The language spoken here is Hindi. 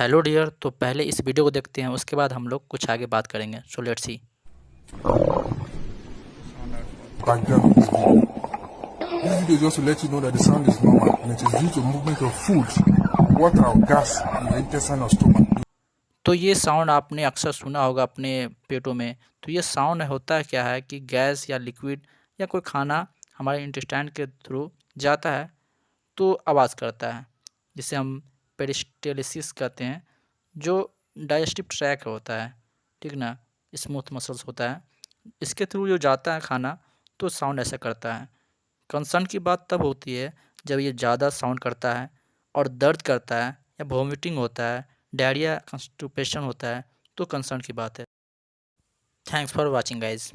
Hello dear. तो पहले इस वीडियो को देखते हैं, उसके बाद हम लोग कुछ आगे बात करेंगे। So let's see. Background this video. This video is just to let you know that the sound is normal and it is due to movement of food, water or gas in the intestine or stomach. तो ये साउंड आपने अक्सर सुना होगा अपने पेटों में। तो ये साउंड होता क्या है कि गैस या लिक्विड या कोई खाना हमारे इंटेस्टाइन के थ्रू जाता है तो आवाज़ करता है, जिसे हम पेरिस्टेलिसिस कहते हैं, जो डाइजेस्टिव ट्रैक होता है, ठीक ना, स्मूथ मसल्स होता है, इसके थ्रू जो जाता है खाना तो साउंड ऐसा करता है। कंसर्न की बात तब होती है जब ये ज़्यादा साउंड करता है और दर्द करता है या वॉमिटिंग होता है, डायरिया, कंस्टिपेशन होता है, तो कंसर्न की बात है। Thanks for watching guys.